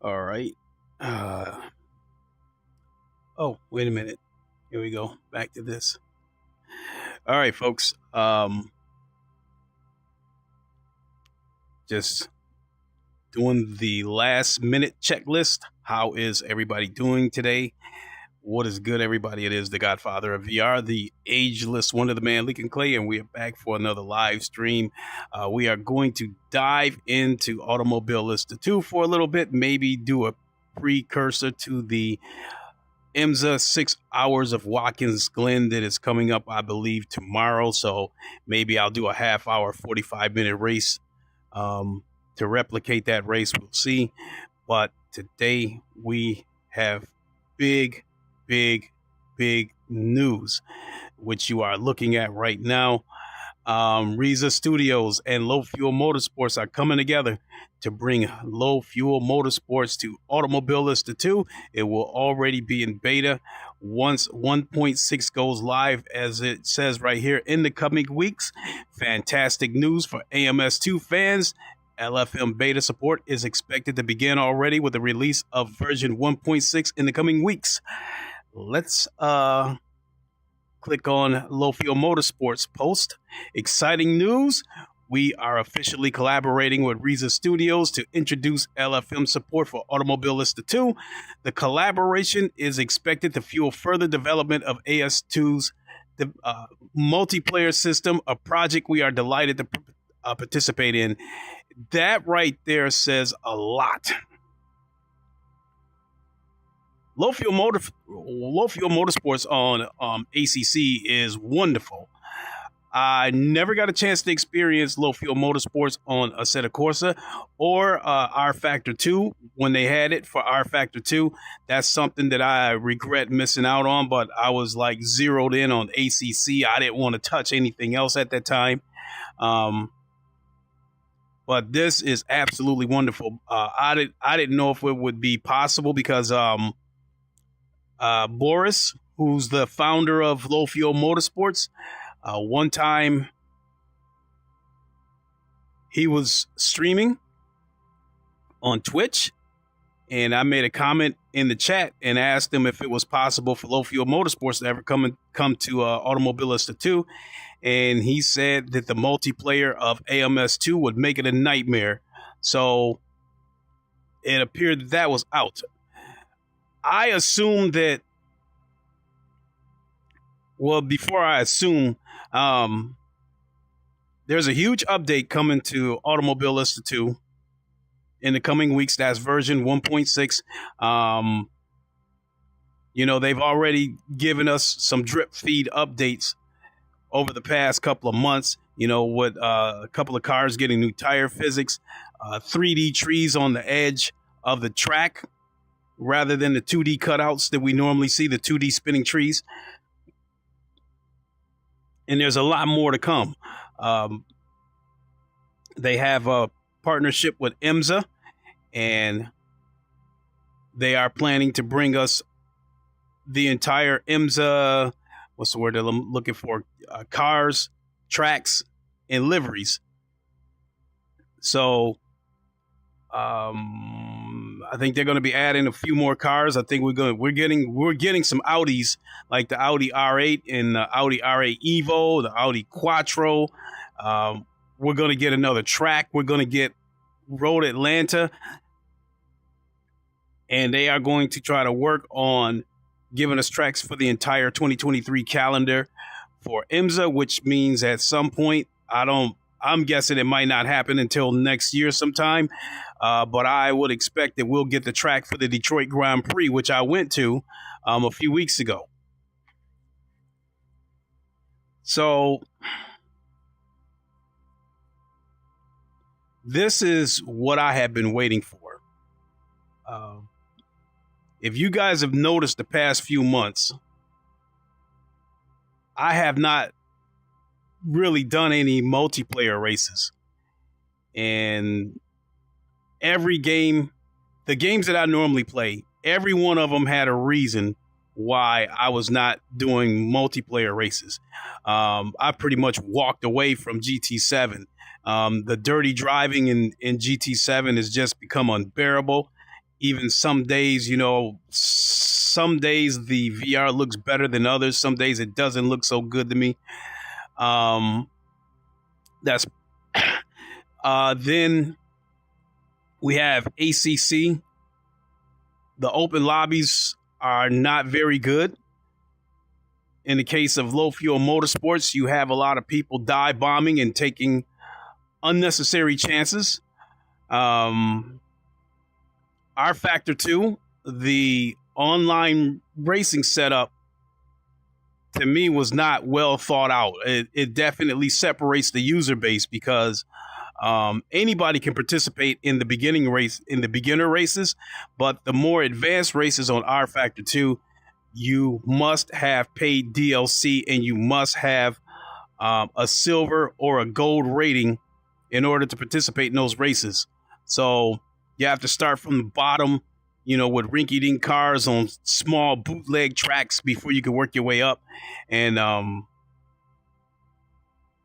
All right. Uh, oh, wait a minute. Here we go. Back to this. All right, folks. Just doing the last minute checklist. How is everybody doing today? What is good, everybody? It is the Godfather of VR, the ageless Wonder, the Man, Leaking Clay, and we are back for another live stream. We are going to dive into Automobilista 2 for a little bit, maybe do a precursor to the IMSA 6 hours of Watkins Glen that is coming up, I believe, tomorrow. So maybe I'll do a half hour, 45-minute race to replicate that race. We'll see. But today we have big news, which you are looking at right now. Reza Studios and Low Fuel Motorsports are coming together to bring Low Fuel Motorsports to Automobilista 2. It will already be in beta once 1.6 goes live, as it says right here, in the coming weeks. Fantastic news for AMS2 fans. LFM beta support is expected to begin already with the release of version 1.6 in the coming weeks. Let's click on Low Fuel Motorsports post. Exciting news. We are officially collaborating with Reza Studios to introduce LFM support for Automobilista 2. The collaboration is expected to fuel further development of AS2's multiplayer system, a project we are delighted to participate in. That right there says a lot. Low Fuel Motorsports on ACC is wonderful. I never got a chance to experience Low Fuel Motorsports on Assetto Corsa or R Factor 2 when they had it for R Factor 2. That's something that I regret missing out on, but I was like zeroed in on ACC. I didn't want to touch anything else at that time. But this is absolutely wonderful. I didn't know if it would be possible because Boris, who's the founder of Low Fuel Motorsports, one time he was streaming on Twitch, and I made a comment in the chat and asked him if it was possible for Low Fuel Motorsports to ever come to Automobilista 2, and he said that the multiplayer of AMS2 would make it a nightmare. So it appeared that was out. I assume that, well, before I assume, there's a huge update coming to Automobilista 2 in the coming weeks. That's version 1.6. They've already given us some drip feed updates over the past couple of months, with a couple of cars getting new tire physics, 3D trees on the edge of the track, rather than the 2D cutouts that we normally see, the 2D spinning trees. And there's a lot more to come. They have a partnership with IMSA, and they are planning to bring us the entire IMSA, what's the word that I'm looking for? Cars, tracks, and liveries. So I think they're going to be adding a few more cars. I think we're getting some Audis, like the Audi R8 and the Audi R8 Evo, the Audi Quattro. We're going to get another track. We're going to get Road Atlanta, and they are going to try to work on giving us tracks for the entire 2023 calendar for IMSA, which means at some point, I'm guessing it might not happen until next year sometime, but I would expect that we'll get the track for the Detroit Grand Prix, which I went to a few weeks ago. So this is what I have been waiting for. If you guys have noticed the past few months, I have not really done any multiplayer races, and every game, the games that I normally play, every one of them had a reason why I was not doing multiplayer races. I pretty much walked away from GT7. The dirty driving in GT7 has just become unbearable, Even some days, some days the VR looks better than others. Some days it doesn't look so good to me. That's then we have ACC. The open lobbies are not very good. In the case of low fuel motorsports, you have a lot of people dive bombing and taking unnecessary chances. R Factor 2, the online racing setup, to me was not well thought out. It definitely separates the user base because anybody can participate in the beginner races, but the more advanced races on R Factor 2, you must have paid DLC and you must have a silver or a gold rating in order to participate in those races. So you have to start from the bottom, with rinky-dink cars on small bootleg tracks before you can work your way up. And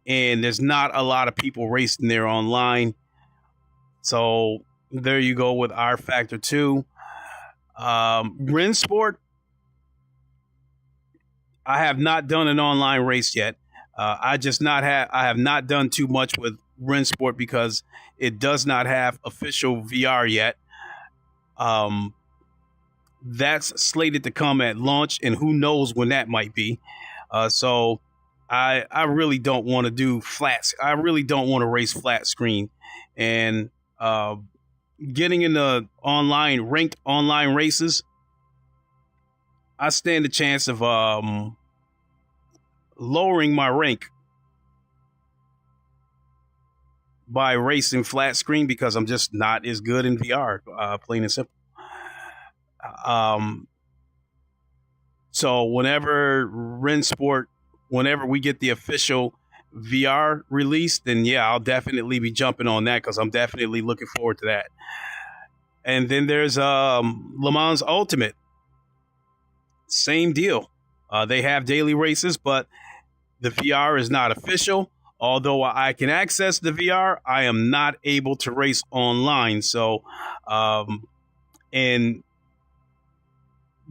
there's not a lot of people racing there online. So there you go with R Factor 2. Rensport, I have not done an online race yet. I have not done too much with Rensport because it does not have official VR yet. That's slated to come at launch, and who knows when that might be. So I really don't want to do flats. I really don't want to race flat screen, and getting into ranked online races, I stand a chance of lowering my rank by racing flat screen because I'm just not as good in VR, plain and simple. So whenever we get the official VR release, then yeah, I'll definitely be jumping on that because I'm definitely looking forward to that. And then there's Le Mans Ultimate. Same deal. They have daily races, but the VR is not official. Although I can access the VR, I am not able to race online. So, and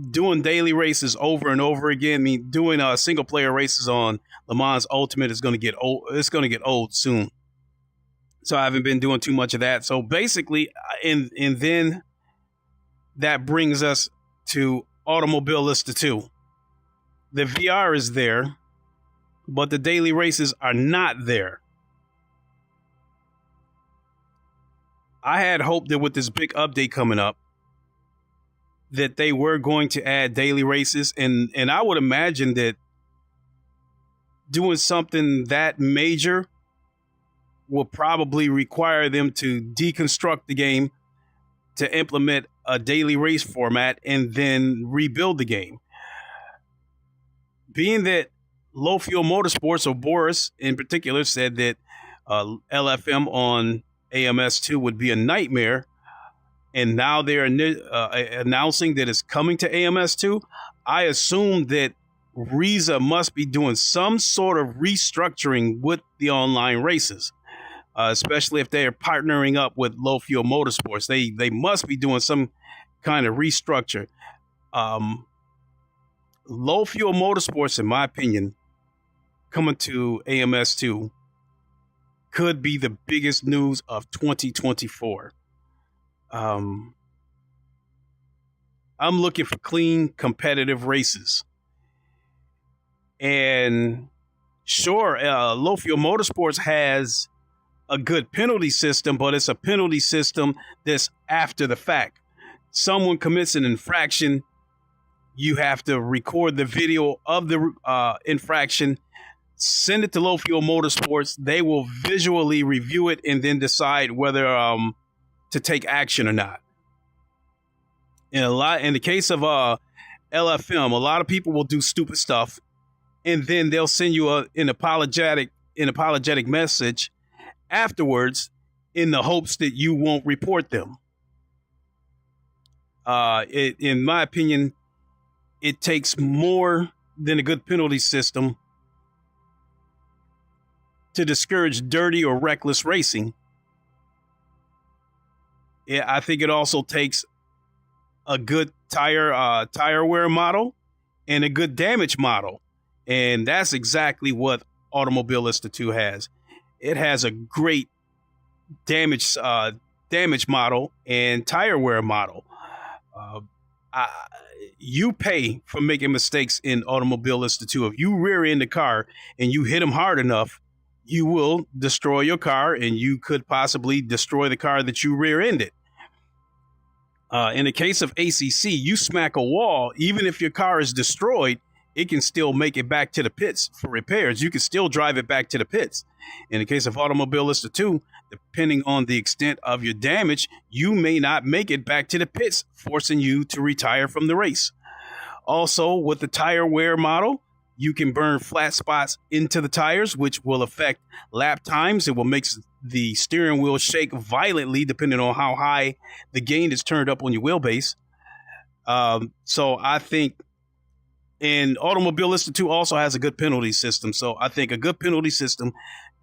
doing daily races over and over again, doing single player races on Le Mans Ultimate is going to get old. It's going to get old soon. So I haven't been doing too much of that. So basically, and then that brings us to Automobilista 2. The VR is there, but the daily races are not there. I had hoped that with this big update coming up, that they were going to add daily races, and I would imagine that doing something that major will probably require them to deconstruct the game to implement a daily race format and then rebuild the game. Being that Low Fuel Motorsports, or Boris in particular, said that LFM on AMS2 would be a nightmare, and now they're announcing that it's coming to AMS2, I assume that Riza must be doing some sort of restructuring with the online races, especially if they're partnering up with Low Fuel Motorsports. They must be doing some kind of restructure. Low Fuel Motorsports, in my opinion, coming to AMS2 could be the biggest news of 2024. I'm looking for clean, competitive races. And sure, Low Fuel Motorsports has a good penalty system, but it's a penalty system that's after the fact. Someone commits an infraction, you have to record the video of the infraction, send it to Low Fuel Motorsports. They will visually review it and then decide whether to take action or not. In the case of LFM, a lot of people will do stupid stuff, and then they'll send you an apologetic message afterwards in the hopes that you won't report them. In my opinion, it takes more than a good penalty system to discourage dirty or reckless racing. I think it also takes a good tire wear model and a good damage model, and that's exactly what Automobilista 2 has. It has a great damage model and tire wear model. I, you pay for making mistakes in Automobilista 2. If you rear end the car and you hit them hard enough, you will destroy your car, and you could possibly destroy the car that you rear ended. In the case of ACC, you smack a wall, even if your car is destroyed, it can still make it back to the pits for repairs. You can still drive it back to the pits. In the case of Automobilista 2, depending on the extent of your damage, you may not make it back to the pits, forcing you to retire from the race. Also, with the tire wear model, you can burn flat spots into the tires, which will affect lap times. It will make the steering wheel shake violently, depending on how high the gain is turned up on your wheelbase. So I think, and Automobilista 2 also has a good penalty system. So I think a good penalty system,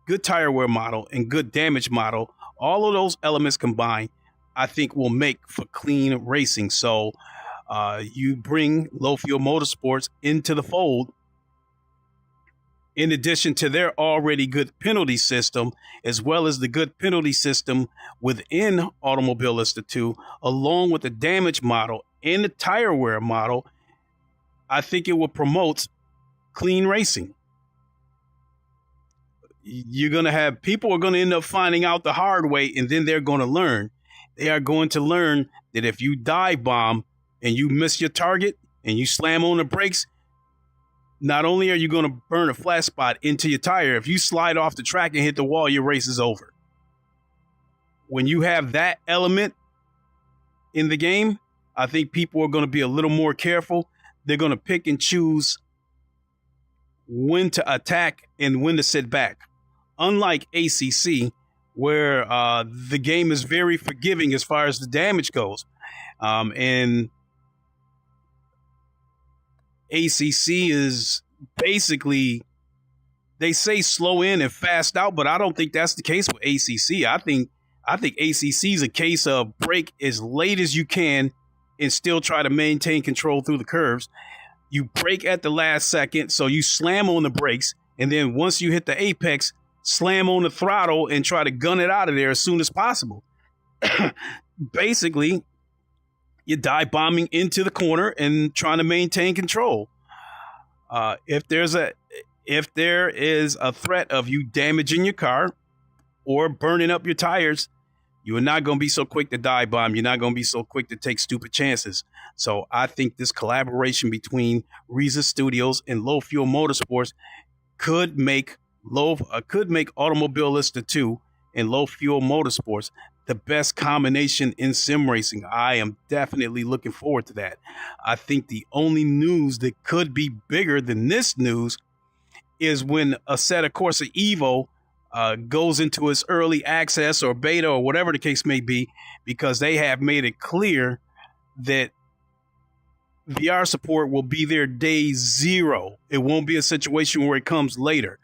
good tire wear model, and good damage model, all of those elements combined, I think will make for clean racing. So you bring Low Fuel Motorsports into the fold, in addition to their already good penalty system, as well as the good penalty system within Automobilista 2, along with the damage model and the tire wear model. I think it will promote clean racing. You're going to have people are going to end up finding out the hard way, and then they're going to learn. They are going to learn that if you dive bomb and you miss your target and you slam on the brakes, not only are you going to burn a flat spot into your tire, if you slide off the track and hit the wall, your race is over. When you have that element in the game, I think people are going to be a little more careful. They're going to pick and choose when to attack and when to sit back. Unlike ACC, where the game is very forgiving as far as the damage goes. And ACC is basically, they say slow in and fast out, but I don't think that's the case with ACC. I think ACC is a case of brake as late as you can and still try to maintain control through the curves. You brake at the last second, so you slam on the brakes, and then once you hit the apex, slam on the throttle and try to gun it out of there as soon as possible. Basically, you're dive bombing into the corner and trying to maintain control. If there is a threat of you damaging your car or burning up your tires, you are not going to be so quick to dive bomb. You're not going to be so quick to take stupid chances. So I think this collaboration between Reza Studios and Low Fuel Motorsports could make Automobilista 2 and Low Fuel Motorsports the best combination in sim racing. I am definitely looking forward to that. I think the only news that could be bigger than this news is when Assetto Corsa EVO goes into its early access or beta or whatever the case may be, because they have made it clear that VR support will be there day zero. It won't be a situation where it comes later.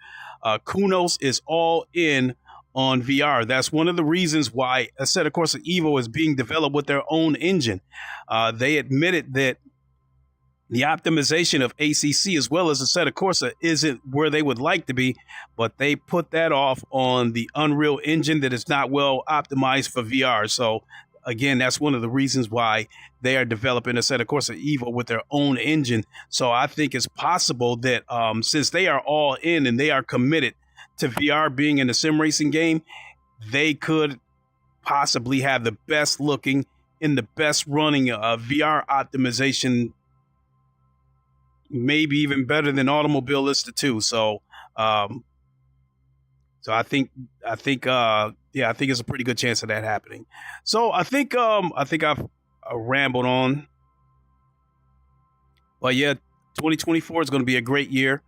Kunos is all in on VR. That's one of the reasons why Assetto Corsa EVO is being developed with their own engine. They admitted that the optimization of ACC as well as Assetto Corsa isn't where they would like to be, but they put that off on the Unreal Engine that is not well optimized for VR. So again, that's one of the reasons why they are developing Assetto Corsa EVO with their own engine. So I think it's possible that since they are all in and they are committed to VR being in a sim racing game, they could possibly have the best looking and the best running VR optimization, maybe even better than Automobilista 2. So I think it's a pretty good chance of that happening. So I think I've rambled on, but yeah, 2024 is going to be a great year.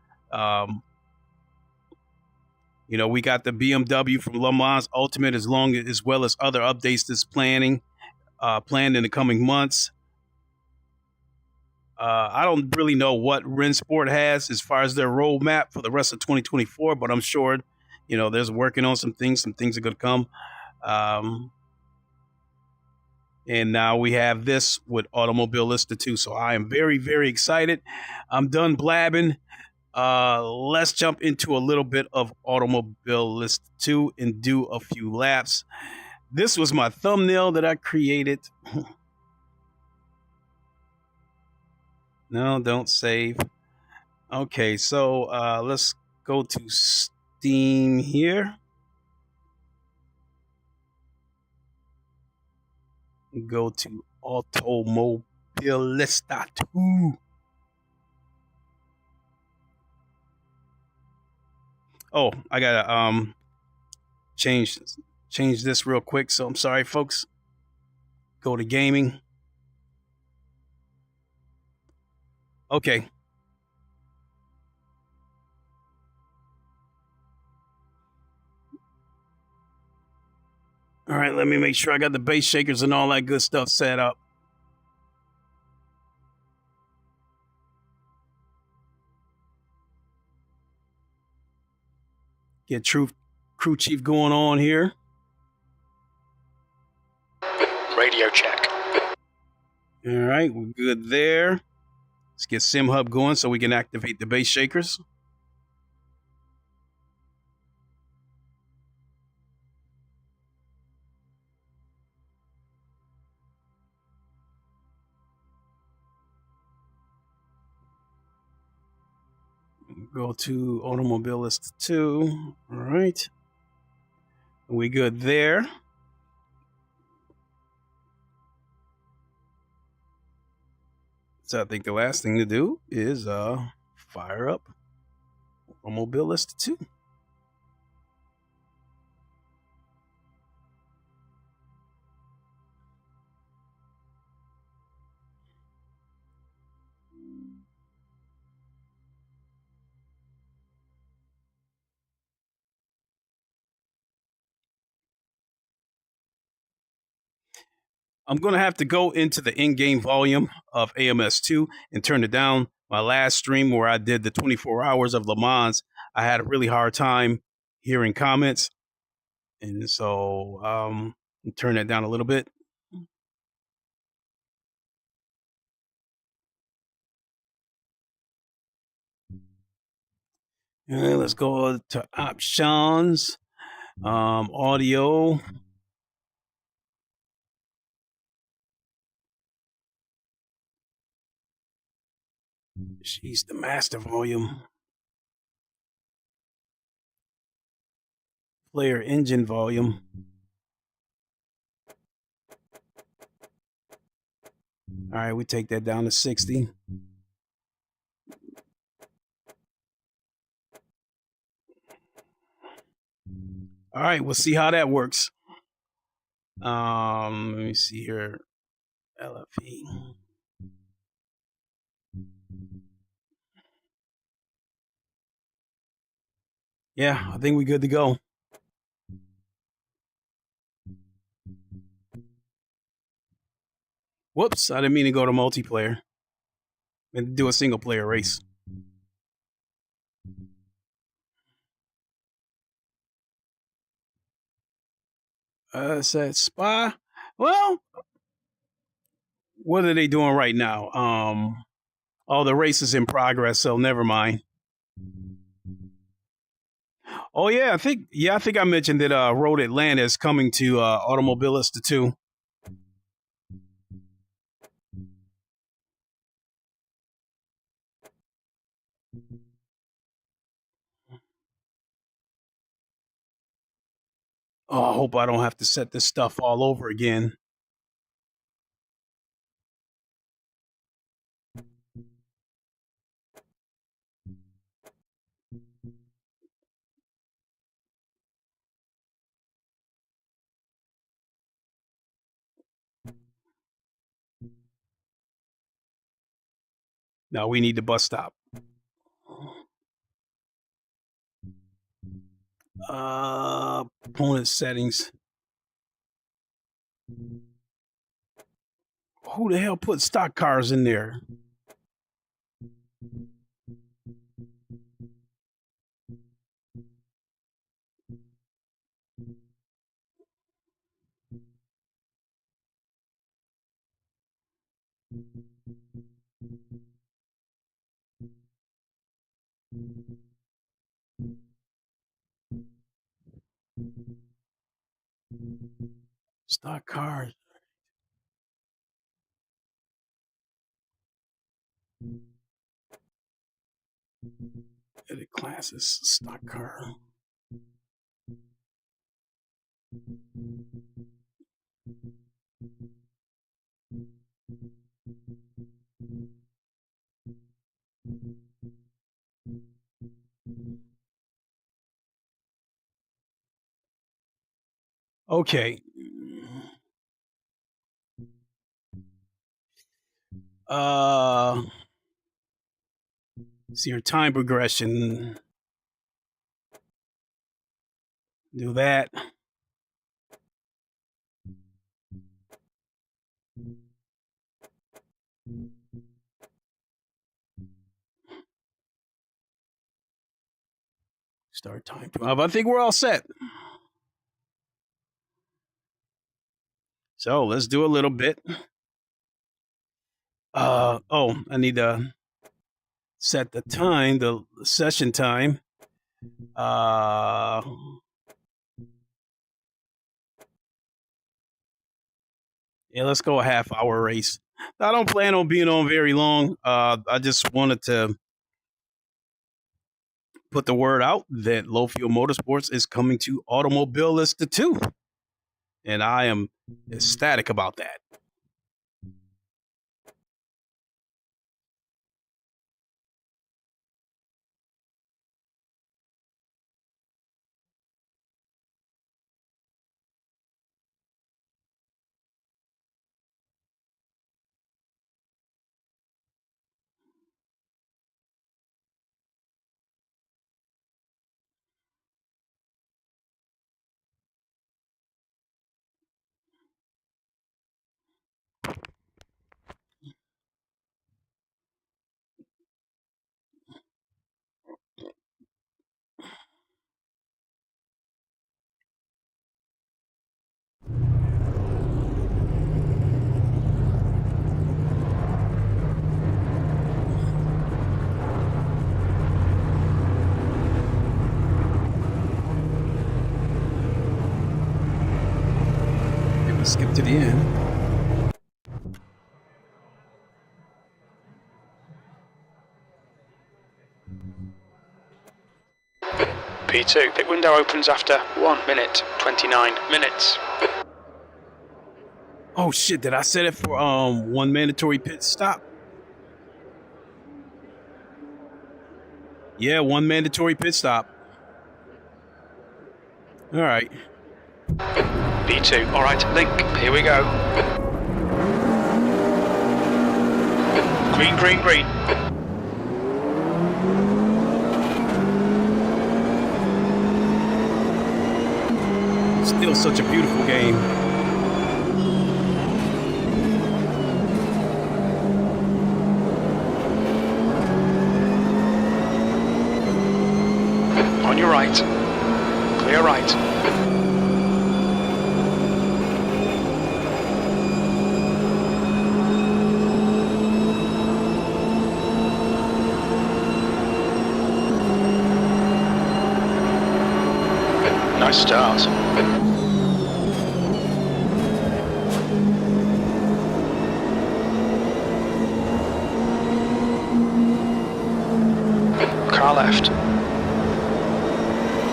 We got the BMW from Le Mans Ultimate as well as other updates that's planned in the coming months. I don't really know what Rensport has as far as their roadmap for the rest of 2024, but I'm sure, there's working on some things are going to come. And now we have this with Automobilista 2. So I am very, very excited. I'm done blabbing. Let's jump into a little bit of Automobilista 2 and do a few laps. This was my thumbnail that I created. No, don't save. Okay, so let's go to Steam here. Go to Automobilista 2. Oh, I gotta change this real quick. So I'm sorry, folks. Go to gaming. Okay. All right, let me make sure I got the base shakers and all that good stuff set up. Get crew chief going on here. Radio check. All right, we're good there. Let's get Sim Hub going so we can activate the base shakers. Go to Automobilista 2. All right. We good there. So I think the last thing to do is fire up Automobilista 2. I'm going to have to go into the in-game volume of AMS2 and turn it down. My last stream where I did the 24 hours of Le Mans, I had a really hard time hearing comments. And so turn that down a little bit. All right, let's go to options, audio. She's the master volume. Player engine volume. All right, we take that down to 60. All right, we'll see how that works. Let me see here. LFE. Yeah, I think we're good to go. Whoops, I didn't mean to go to multiplayer and do a single player race. Said Spa. Well, what are they doing right now? Oh, the race is in progress, so never mind. Oh yeah, I think I mentioned that Road Atlanta is coming to Automobilista 2. Oh, I hope I don't have to set this stuff all over again. Now we need the bus stop. Component settings. Who the hell put stock cars in there? Stock car. Edit classes. Stock car. Okay. See your time progression. Do that. Start time. I think we're all set. So let's do a little bit. I need to set the time, the session time. Yeah, let's go a half-hour race. I don't plan on being on very long. I just wanted to put the word out that Low Fuel Motorsports is coming to Automobilista 2. And I am ecstatic about that. Skip to the end. P2, pit window opens after 1 minute, 29 minutes. Oh shit, did I set it for one mandatory pit stop? Yeah, one mandatory pit stop. All right. P2, alright, link, here we go. Green, green, green. Still such a beautiful game. On your right. Clear right. Nice start. Car left.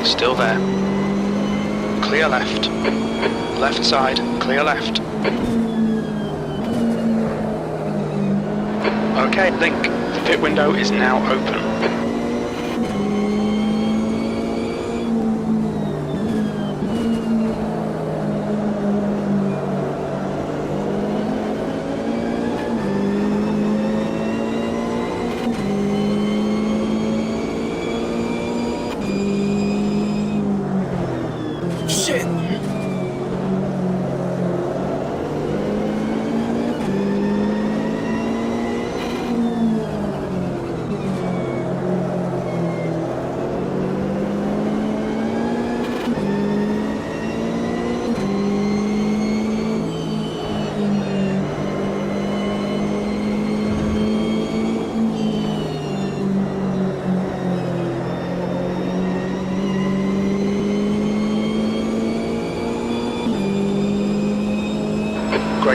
Still there. Clear left. Left side, clear left. Okay, link. The pit window is now open.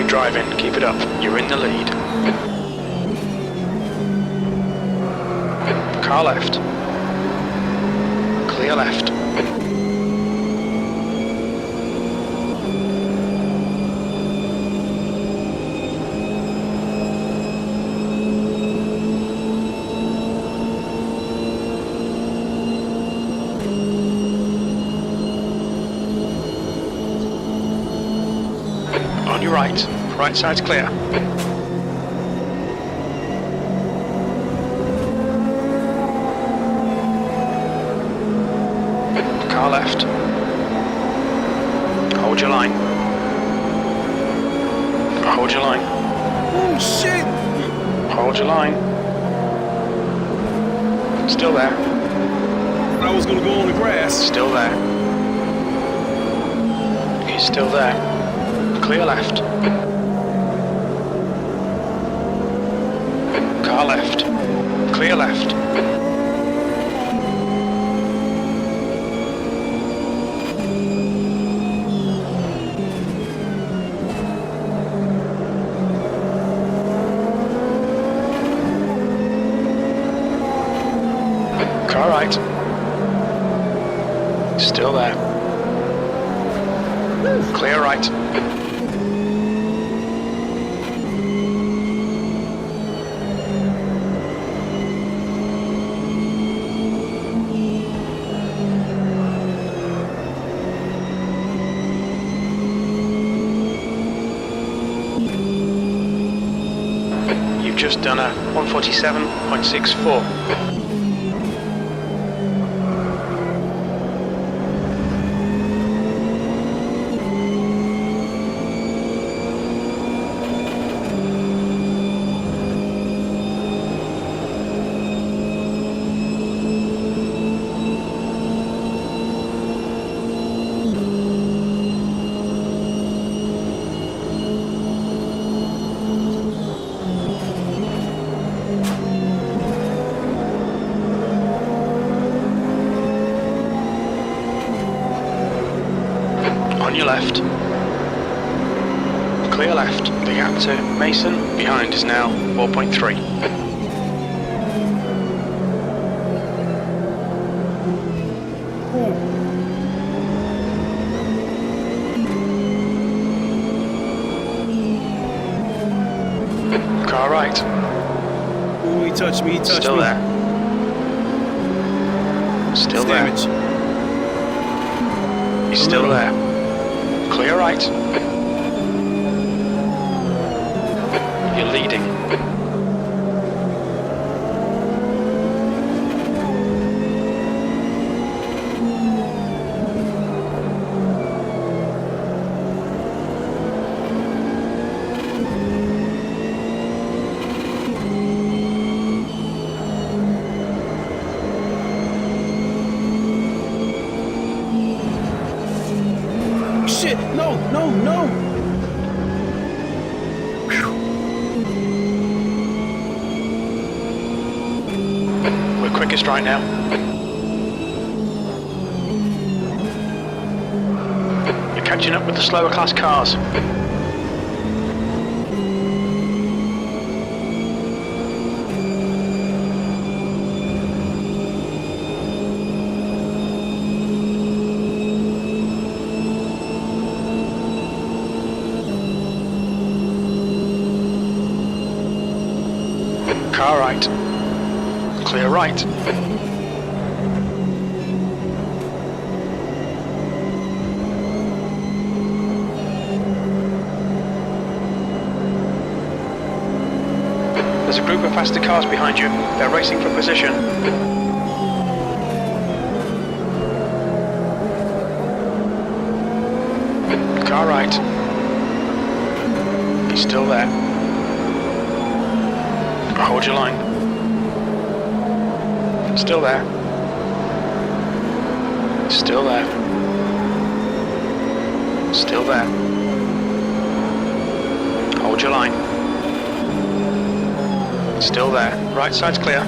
Good driving, keep it up. You're in the lead. Car left. Clear left. On your right. Right side's clear. Car left. Hold your line. Hold your line. Oh shit! Hold your line. Still there. I was gonna go on the grass. Still there. He's still there. Clear left. Car left. Clear left. Car right. Still there. Clear right. You've just done a 147.64. On your left. Clear left. The gap to Mason behind is now 4.3. Car right. Ooh, he touched me, he touched Still me. there. Still there. Damage. He's still there. Clear right. You're leading. Shit! No! No! No! We're quickest right now. You're catching up with the slower class cars. Car right. Clear right. There's a group of faster cars behind you. They're racing for position. Car right. He's still there. Hold your line. Still there. Still there. Still there. Hold your line. Still there. Right side's clear.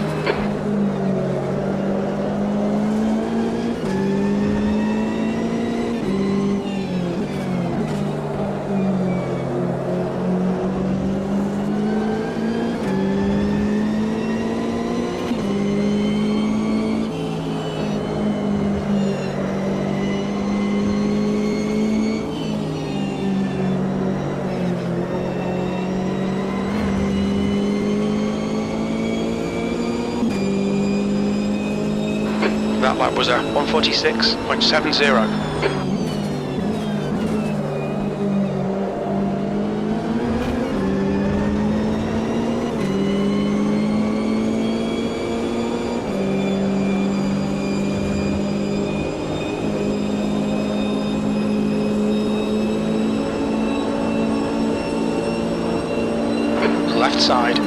That lap was a 146.70. Left side.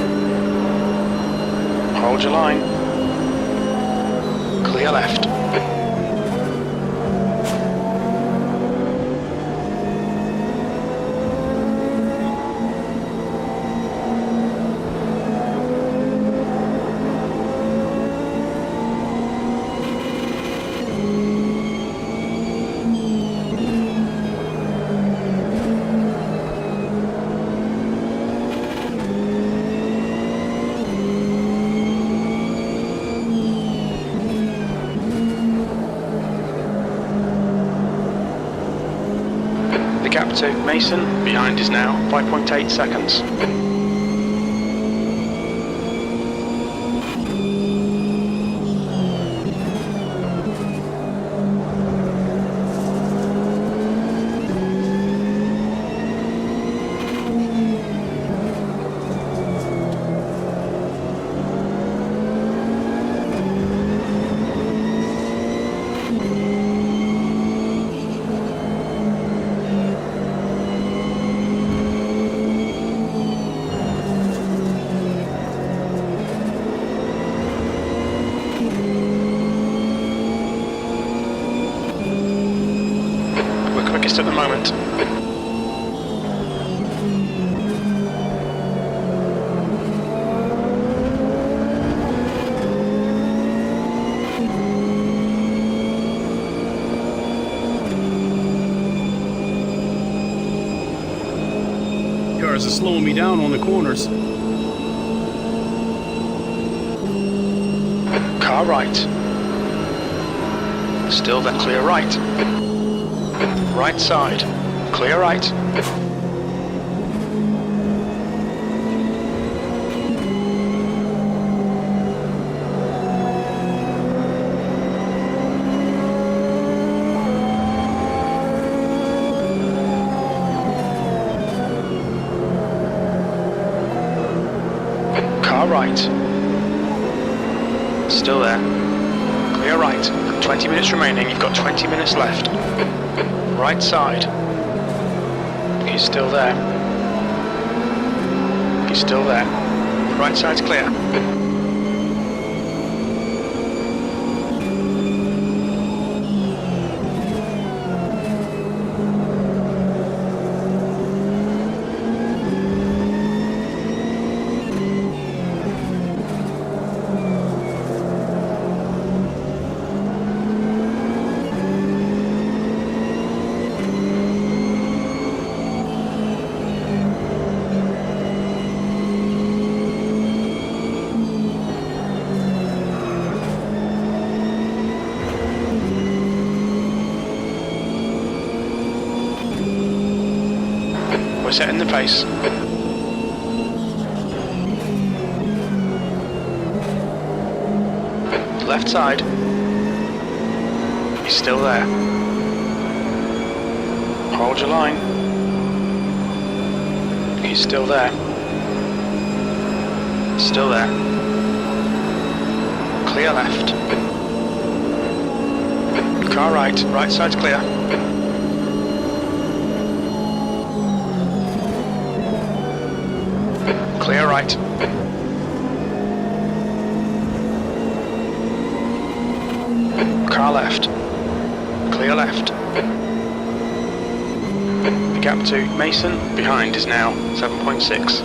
Hold your line. Clear left. Gap to Mason, behind is now 5.8 seconds. At the moment. Cars are slowing me down on the corners. Car right. Still then clear right. Right side, clear right. Car right. Still there. Clear right. 20 minutes remaining, you've got 20 minutes left. Right side. He's still there. He's still there. Right side's clear. Setting the pace. Left side. He's still there. Hold your line. He's still there. Still there. Clear left. Car right. Right side's clear. Clear right. Car left. Clear left. The gap to Mason, behind is now 7.6.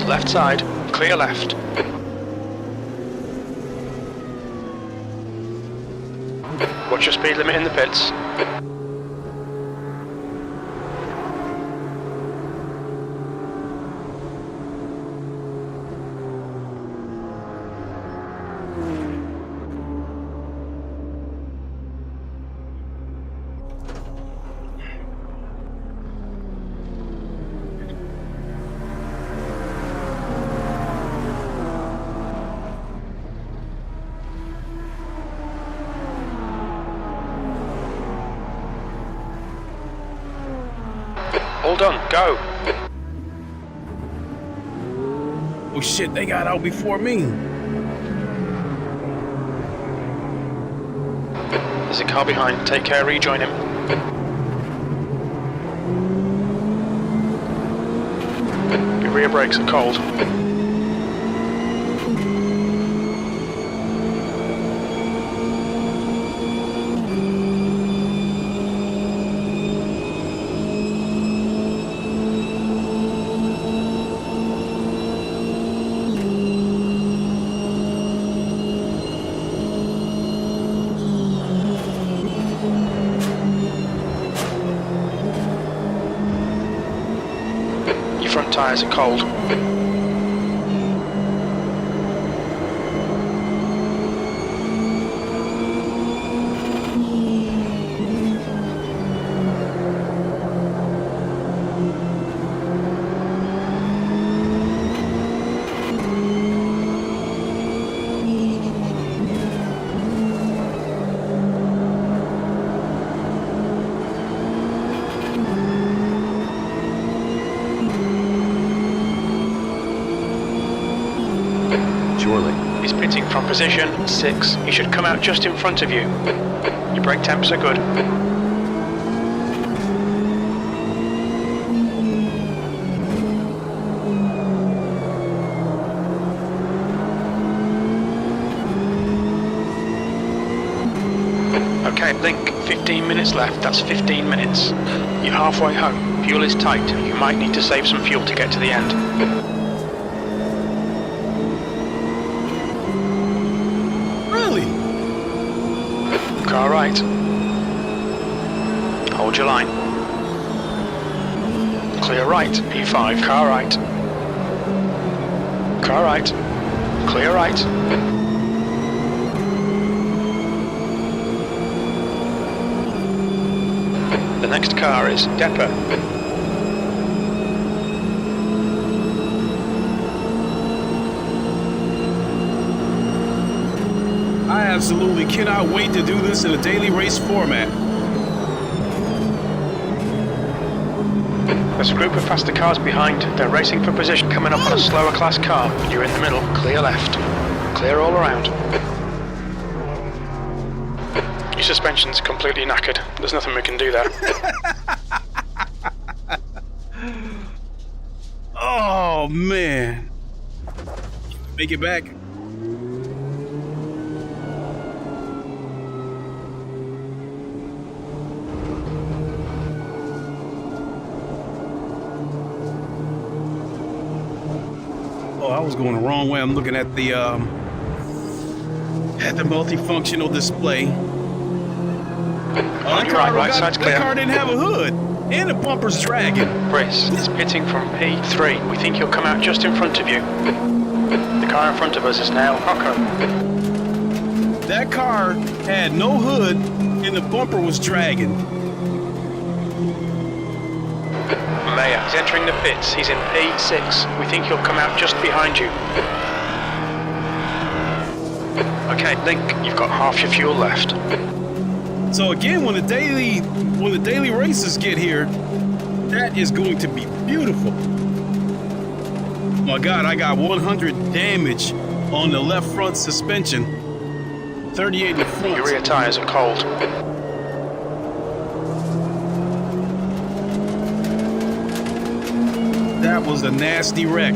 Left side, clear left. Watch your speed limit in the pits. All done, go. Oh shit, they got out before me. There's a car behind, take care, rejoin him. Your rear brakes are cold. Front tyres are cold. He's pitting from position 6. He should come out just in front of you. Your brake temps are good. Okay, Link, 15 minutes left. That's 15 minutes. You're halfway home. Fuel is tight. You might need to save some fuel to get to the end. Car right. Hold your line. Clear right, P5, car right. Car right. Clear right. The next car is Depot. I absolutely cannot wait to do this in a daily race format. There's a group of faster cars behind. They're racing for position, coming up on a slower class car. You're in the middle. Clear left. Clear all around. Your suspension's completely knackered. There's nothing we can do there. Oh man. Make it back. I was going the wrong way. I'm looking at the multifunctional display. On your right side's clear. That car didn't have a hood, and the bumper's dragging. Brice is pitting from P3. We think he'll come out just in front of you. The car in front of us is now Rocco. That car had no hood, and the bumper was dragging. Mayer is entering the pits. He's in P6. We think he'll come out just behind you. Okay, Link, you've got half your fuel left. So again, when the daily races get here, that is going to be beautiful. Oh my God, I got 100 damage on the left front suspension, 38 in the front. Your rear tires are cold. That was a nasty wreck.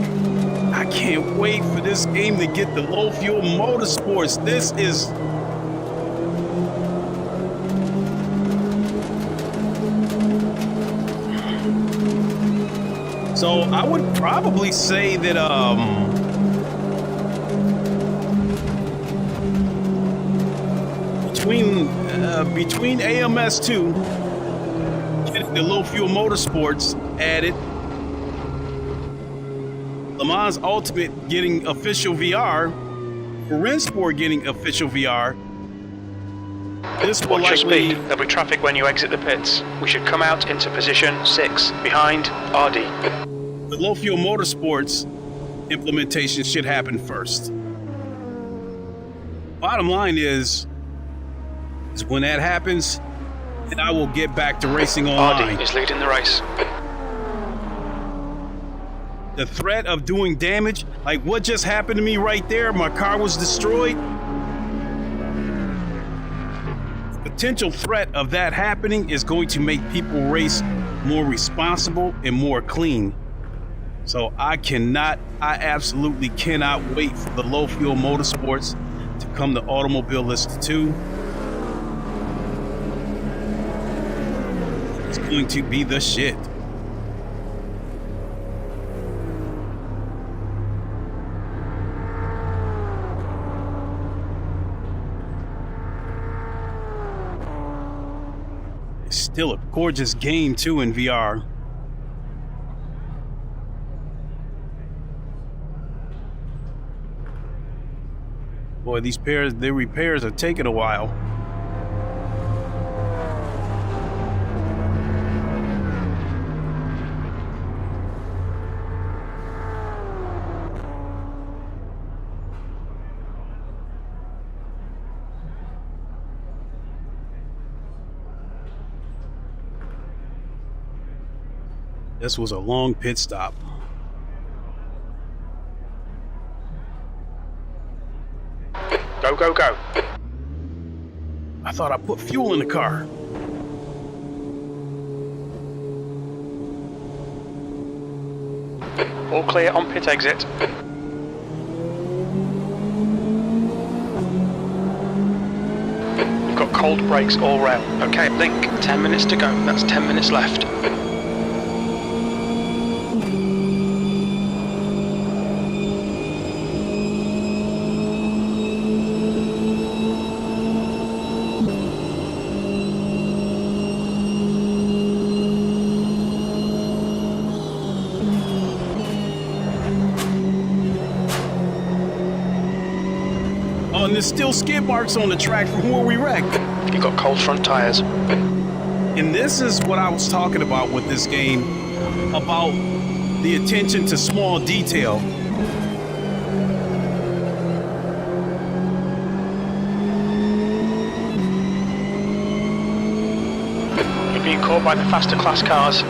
I can't wait for this game to get the low fuel motorsports. This is... So I would probably say that between AMS2, getting the low fuel motorsports added, Le Mans Ultimate getting official VR, Rensport getting official VR. This will Watch your likely... speed. There'll be traffic when you exit the pits. We should come out into position 6, behind RD. The low fuel motorsports implementation should happen first. Bottom line is when that happens, then I will get back to racing online. RD is leading the race. The threat of doing damage, like what just happened to me right there, my car was destroyed. The potential threat of that happening is going to make people race more responsible and more clean. So I absolutely cannot wait for the low fuel motorsports to come to Automobilista 2. It's going to be the shit. It's still a gorgeous game too in VR. Boy, the repairs are taking a while. This was a long pit stop. Go, go, go. I thought I put fuel in the car. All clear on pit exit. You've got cold brakes all round. Okay, Link, 10 minutes to go. That's 10 minutes left. Oh, and there's still skid marks on the track from where we wrecked. You've got cold front tires. And this is what I was talking about with this game, about the attention to small detail. You're being caught by the faster class cars.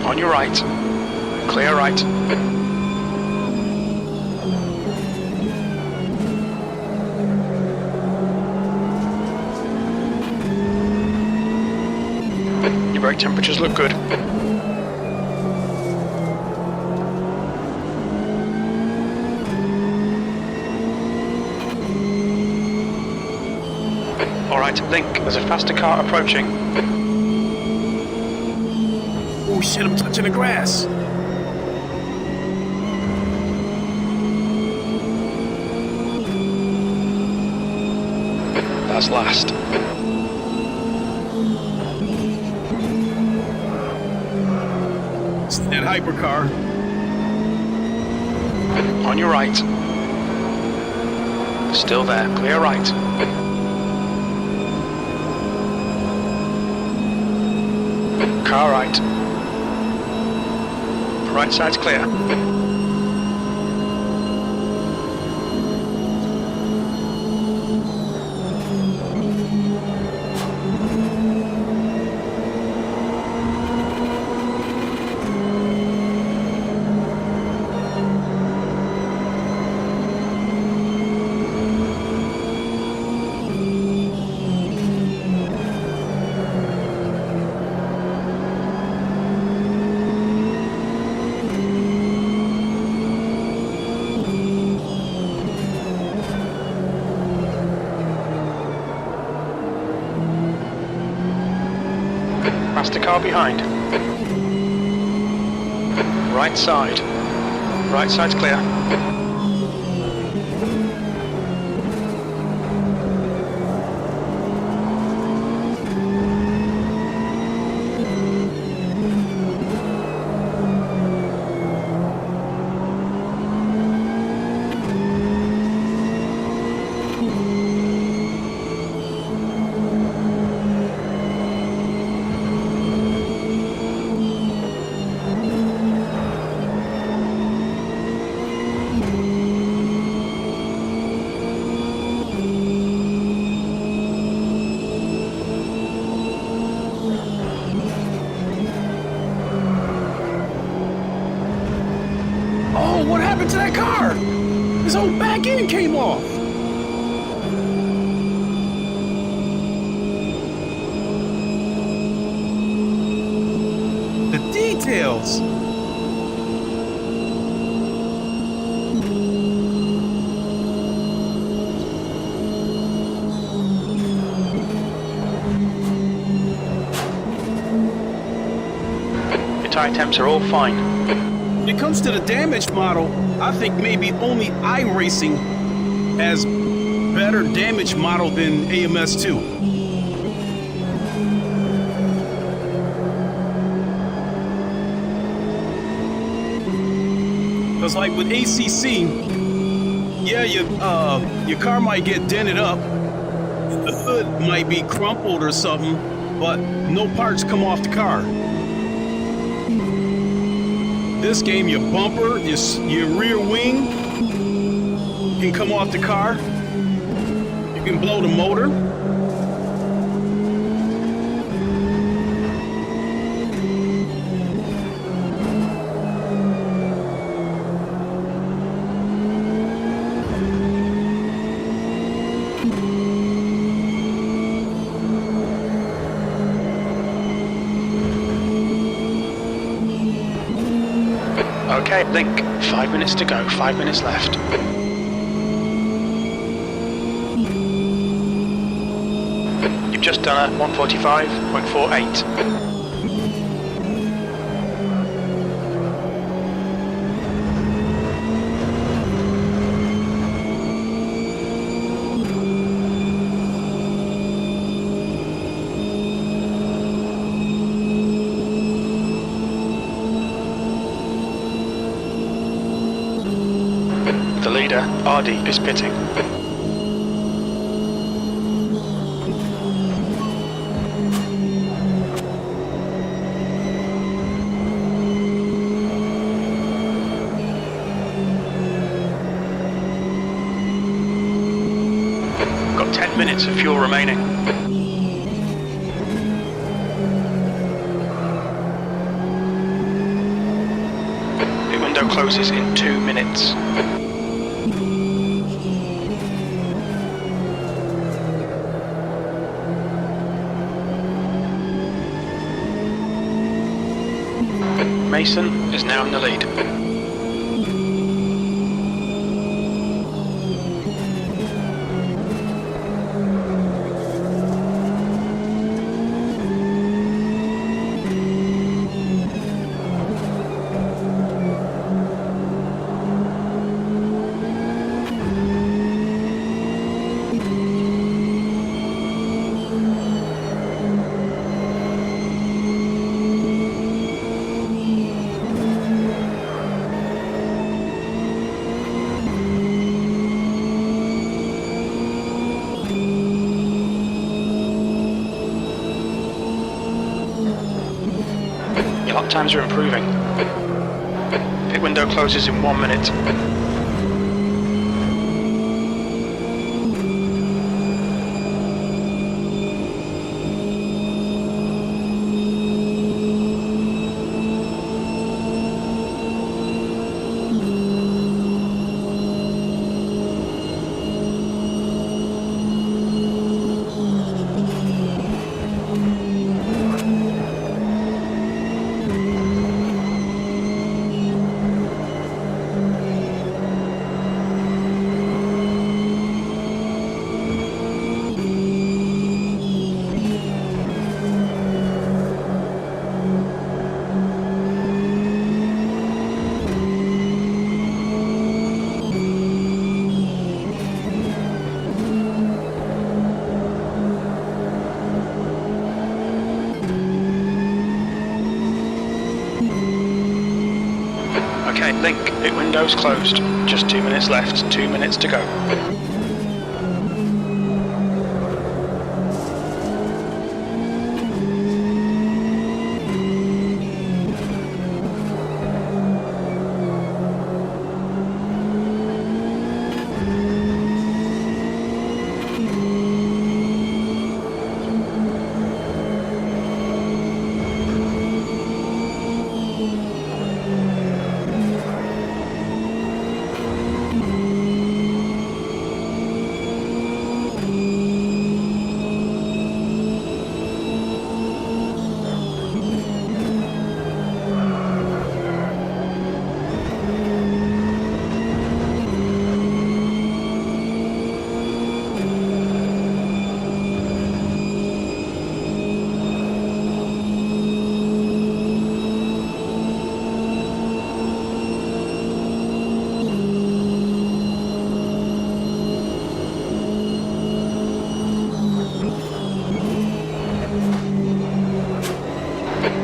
On your right. Clear right. Your brake temperatures look good. Alright, Link, there's a faster car approaching. Oh shit, I'm touching the grass. That's last. It's that hypercar. On your right. Still there, clear right. Car right. Right side's clear. past the car behind. Right side. Right side's clear. Oh, what happened to that car? His whole back end came off. The details. Your tyre temps are all fine. When it comes to the damage model, I think maybe only iRacing has better damage model than AMS2. Because like with ACC, yeah, your car might get dented up, the hood might be crumpled or something, but no parts come off the car. This game, your bumper, your rear wing can come off the car. You can blow the motor. Okay, link. 5 minutes to go, 5 minutes left. You've just done a 145.48. The leader, RD, is pitting. Got 10 minutes of fuel remaining. The window closes in 2 minutes. Mason is now in the lead. Your lap times are improving. Pit window closes in 1 minute. Link, pit windows closed. Just 2 minutes left, 2 minutes to go.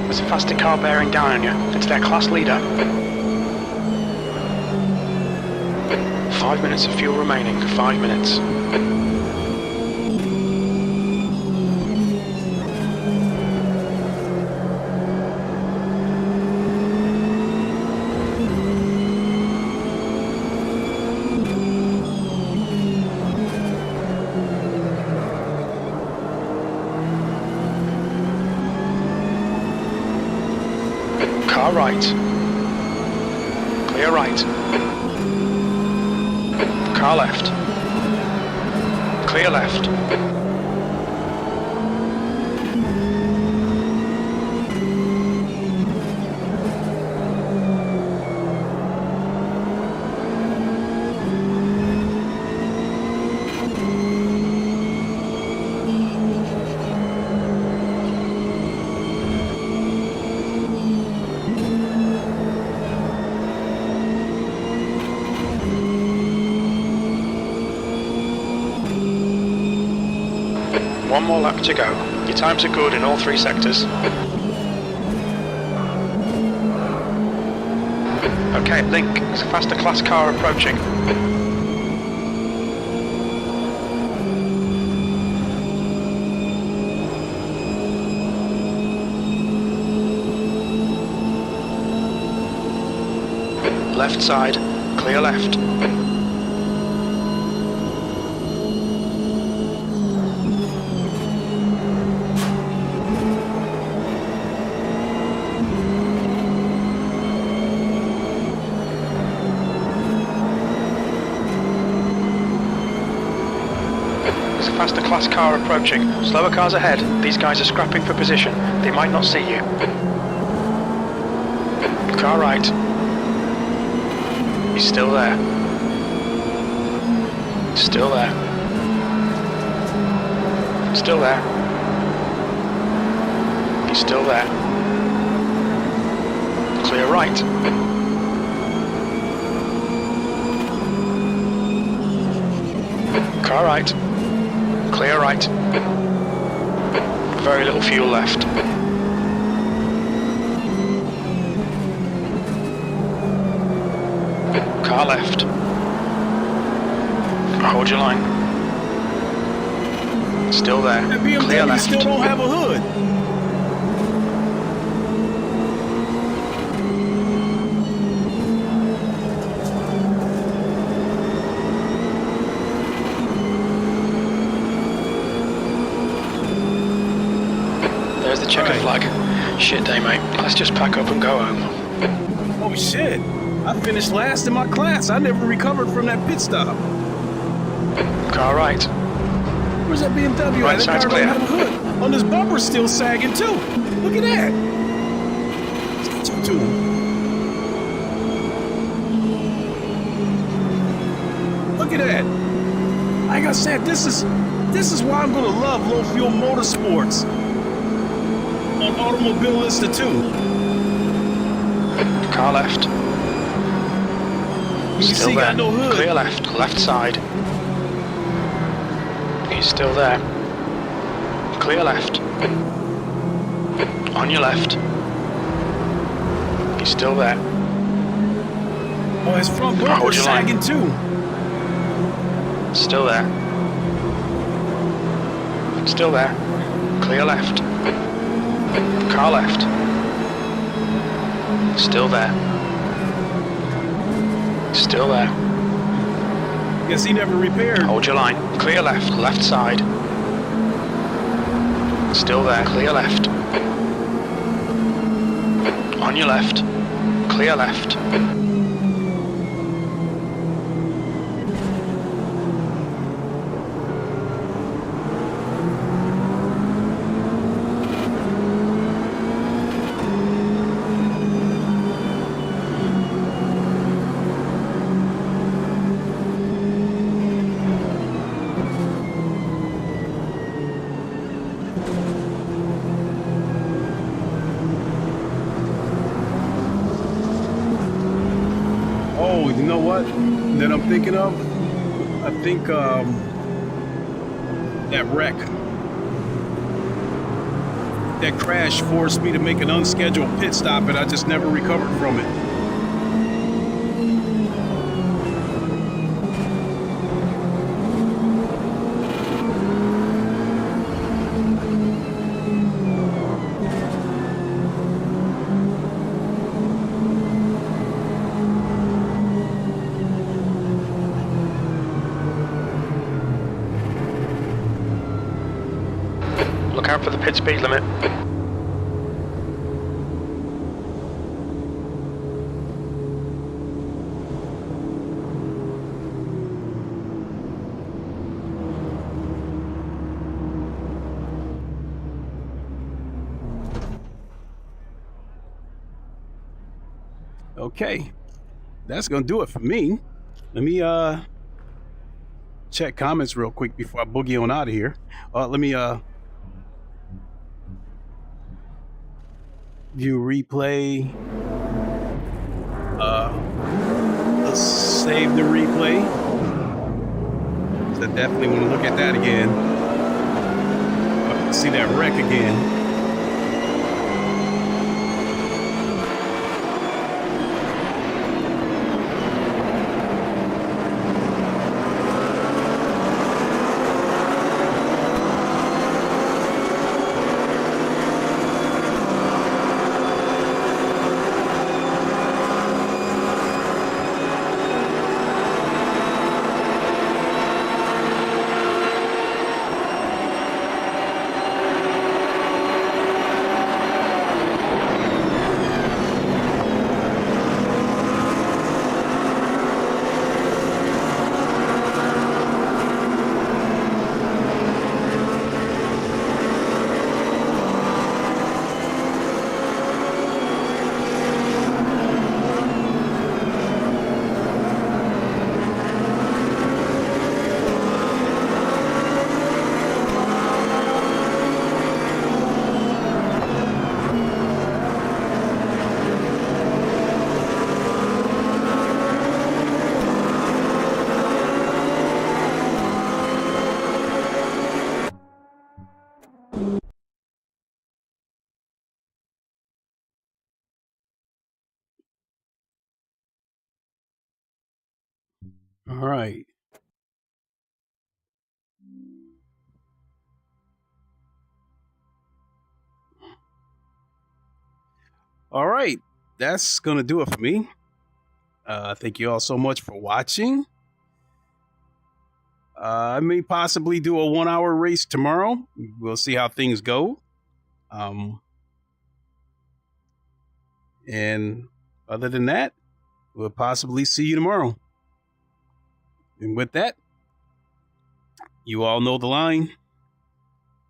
There's a faster car bearing down on you. It's their class leader. 5 minutes of fuel remaining. 5 minutes. Car right. Clear right. Car left. Clear left. One more lap to go. Your times are good in all 3 sectors. Okay, Link, there's a faster class car approaching. Left side, clear left. Faster class car approaching. Slower cars ahead. These guys are scrapping for position. They might not see you. Car right. He's still there. Still there. Still there. He's still there. Clear right. Car right. Clear right. Very little fuel left. Car left. Hold your line. Still there. That BMW Clear left. still don't have a hood. There's the checker flag. Shit day, mate. Let's just pack up and go home. Oh shit. I finished last in my class. I never recovered from that pit stop. Car right. Where's that BMW? Right That side's car clear. don't have a hood. On this bumper's still sagging too. Look at that. Let's get you to him. Look at that. Like I said, this is why I'm gonna love low fuel motorsports on Automobilista 2. Car left. You Still see, there. got no hood. Clear left. Left side. He's still there. Clear left. On your left. He's still there. Oh, his front Hold bumper's your line. sagging too. Still there. Still there. Clear left. Car left. Still there. Still there. Guess he never repaired. Hold your line. Clear left. Left side. Still there. Clear left. On your left. Clear left. Oh, you know what that I'm thinking of? I think that wreck, that crash forced me to make an unscheduled pit stop, and I just never recovered from it. Look out for the pit speed limit. Okay, that's gonna do it for me. Let me check comments real quick before I boogie on out of here. Let me view replay. Let's save the replay. So I definitely want to look at that again. See that wreck again. All right. All right. That's going to do it for me. Thank you all so much for watching. I may possibly do a 1 hour race tomorrow. We'll see how things go. And other than that, we'll possibly see you tomorrow. And with that, you all know the line.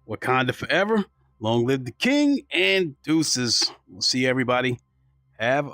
Wakanda forever. Long live the king, and deuces. We'll see everybody. Have